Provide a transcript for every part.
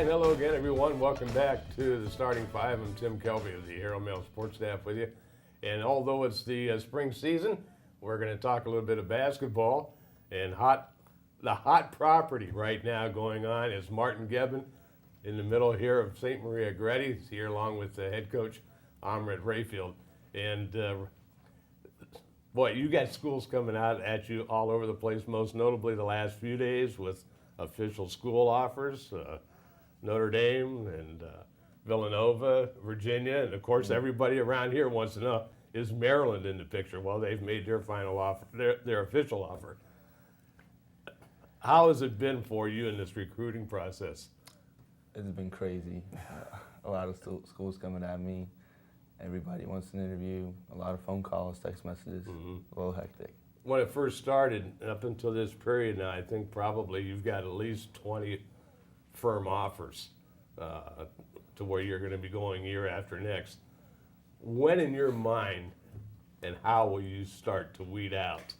And hello again, everyone. Welcome back to the Starting Five. I'm Tim Koelble of the Herald-Mail sports staff with you. And although it's the spring season, we're going to talk a little bit of basketball. And the hot property right now going on is Martin Geben in the middle here of St. Maria Goretti. He's here along with the head coach, Amrit Rayfield. And boy, you got schools coming out at you all over the place, most notably the last few days with official school offers. Notre Dame and Villanova, Virginia, and of course everybody around here wants to know, is Maryland in the picture? Well, they've made their final offer, their official offer. How has it been for you in this recruiting process? It's been crazy. A lot of schools coming at me. Everybody wants an interview. A lot of phone calls, text messages. A little hectic. When it first started, up until this period now, I think probably you've got at least 20 firm offers to where you're going to be going year after next. When in your mind and how will you start to weed out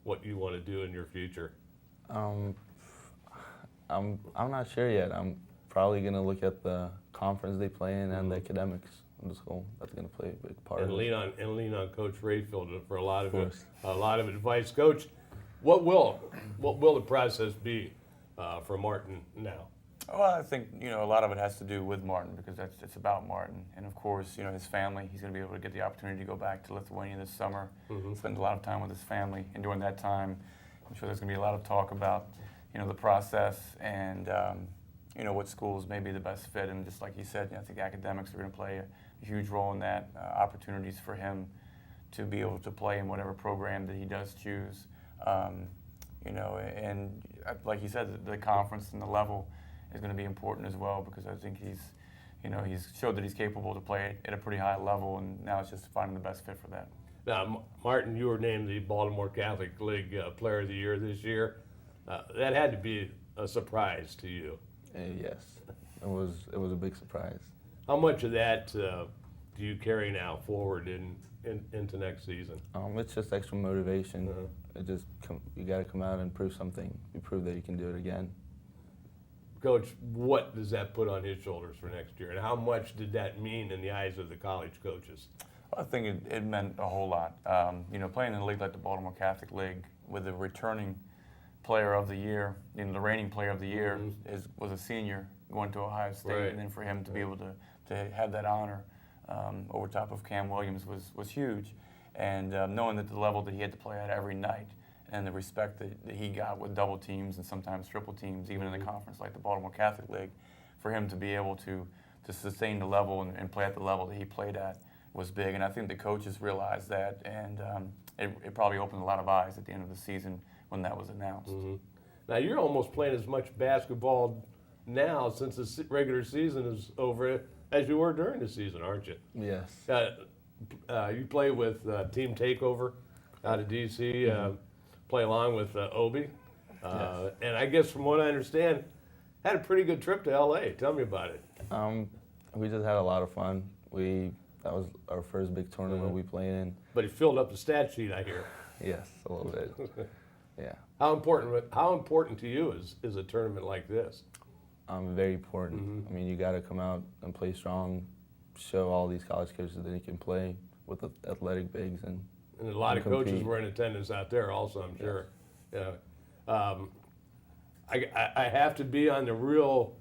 what you want to do in your future? I'm not sure yet. I'm probably going to look at the conference they play in and the academics of the school. That's going to play a big part. And lean on Coach Rayfield for a lot of advice. Coach, what will the process be for Martin now? Well, I think, a lot of it has to do with Martin because it's about Martin. And of course, his family, he's going to be able to get the opportunity to go back to Lithuania this summer, spend a lot of time with his family. And during that time, I'm sure there's going to be a lot of talk about, the process and, what schools may be the best fit. And just like you said, I think academics are going to play a huge role in that, opportunities for him to be able to play in whatever program that he does choose. And like you said, the conference and the level is going to be important as well because I think he's showed that he's capable to play at a pretty high level, and now it's just finding the best fit for that. Now, Martin, you were named the Baltimore Catholic League Player of the Year this year. That had to be a surprise to you. Yes, it was a big surprise. How much of that do you carry now forward into next season? It's just extra motivation. You got to come out and prove something. You prove that you can do it again. Coach, what does that put on his shoulders for next year, and how much did that mean in the eyes of the college coaches? Well, I think it meant a whole lot. Playing in a league like the Baltimore Catholic League with the returning player of the year, the reigning player of the year was a senior going to Ohio State, and then for him to be able to have that honor over top of Cam Williams was huge. And knowing that the level that he had to play at every night, and the respect that he got with double teams and sometimes triple teams, even in a conference like the Baltimore Catholic League, for him to be able to sustain the level and play at the level that he played at was big. And I think the coaches realized that, and it probably opened a lot of eyes at the end of the season when that was announced. Now, you're almost playing as much basketball now since the regular season is over as you were during the season, aren't you? Yes. You play with Team Takeover out of D.C., play along with Obi. Yes. And I guess from what I understand, had a pretty good trip to L.A. Tell me about it. We just had a lot of fun. That was our first big tournament we played in. But it filled up the stat sheet, I hear. Yes, a little bit. Yeah. How important to you is a tournament like this? Very important. I mean, you got to come out and play strong, show all these college coaches that you can play with the athletic bigs and a lot of coaches were in attendance out there also, I'm sure. Yeah. I have to be on the real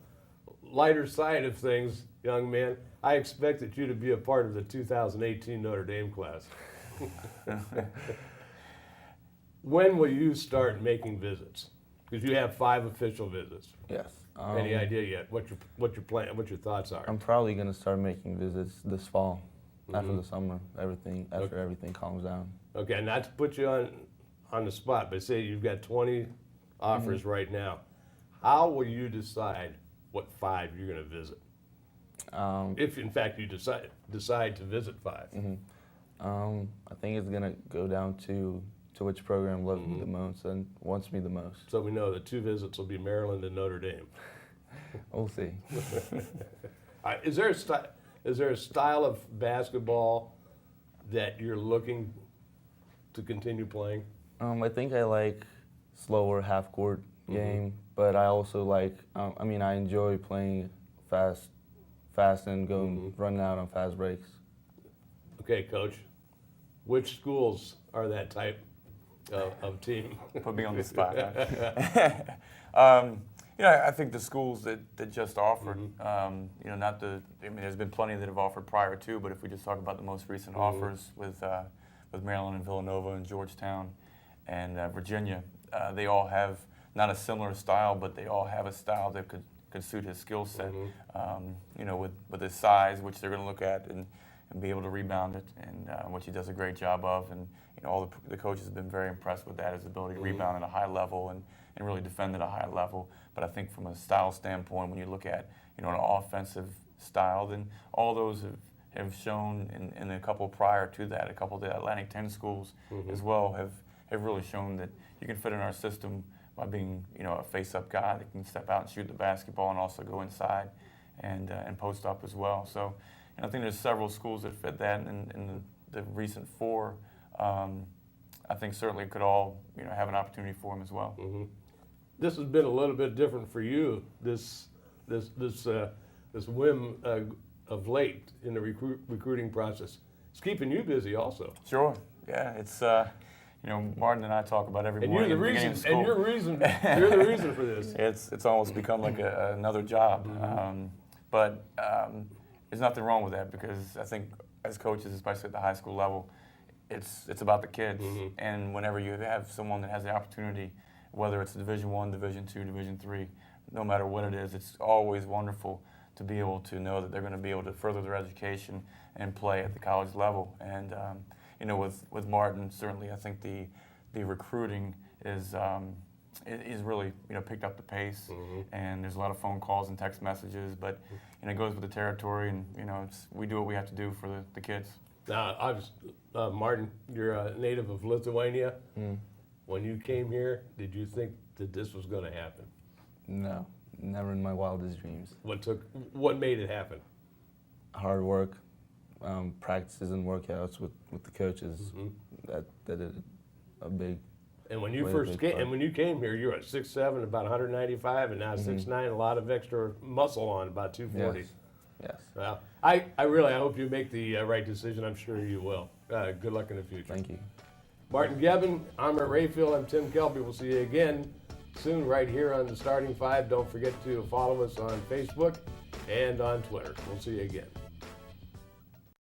lighter side of things, young man. I expected you to be a part of the 2018 Notre Dame class. When will you start making visits? Because you have 5 official visits. Yes. Any idea yet what your plan, what your thoughts are? I'm probably going to start making visits this fall, after the summer, after everything calms down. Okay, not to put you on the spot, but say you've got 20 offers right now. How will you decide what 5 you're going to visit? If in fact you decide to visit 5. I think it's going to go down to which program loves me the most and wants me the most. So we know the 2 visits will be Maryland and Notre Dame. We'll see. Is there a style of basketball that you're looking to continue playing? I think I like slower half-court game, But I also like, I enjoy playing fast and going running out on fast breaks. Okay, Coach. Which schools are that type of team? Put me on the spot. Huh? I think the schools that just offered, there's been plenty that have offered prior to, but if we just talk about the most recent offers with Maryland and Villanova and Georgetown and Virginia, they all have not a similar style, but they all have a style that could suit his skill set. With his size, which they're going to look at and be able to rebound it, and which he does a great job of. And all the coaches have been very impressed with that, his ability to rebound at a high level and really defend at a high level. But I think from a style standpoint, when you look at an offensive style, then all those have shown in a couple prior to that, a couple of the Atlantic 10 schools as well have really shown that you can fit in our system by being a face-up guy that can step out and shoot the basketball and also go inside and post up as well. So I think there's several schools that fit that, and the recent four, I think certainly could all have an opportunity for him as well. This has been a little bit different for you. This whim of late in the recruiting process. It's keeping you busy also. Sure. Yeah. It's Martin and I talk about every morning. You're the reason. You're the reason for this. It's almost become like another job. But there's nothing wrong with that, because I think as coaches, especially at the high school level, it's about the kids. And whenever you have someone that has the opportunity, whether it's Division I, Division II, Division III, no matter what it is, it's always wonderful to be able to know that they're going to be able to further their education and play at the college level. And with Martin, certainly I think the recruiting is really picked up the pace, and there's a lot of phone calls and text messages, but it goes with the territory, and we do what we have to do for the kids. Now, Martin, you're a native of Lithuania. When you came here, did you think that this was going to happen? No, never in my wildest dreams. What made it happen? Hard work, practices and workouts with the coaches. That did a big. And when you when you came here, you were at 6'7", about 195, and now 6'9", a lot of extra muscle on, about 240. Yes. Well, I hope you make the right decision. I'm sure you will. Good luck in the future. Thank you. Martin Geben, I'm at Rayfield. I'm Tim Koelble. We'll see you again soon right here on the Starting Five. Don't forget to follow us on Facebook and on Twitter. We'll see you again.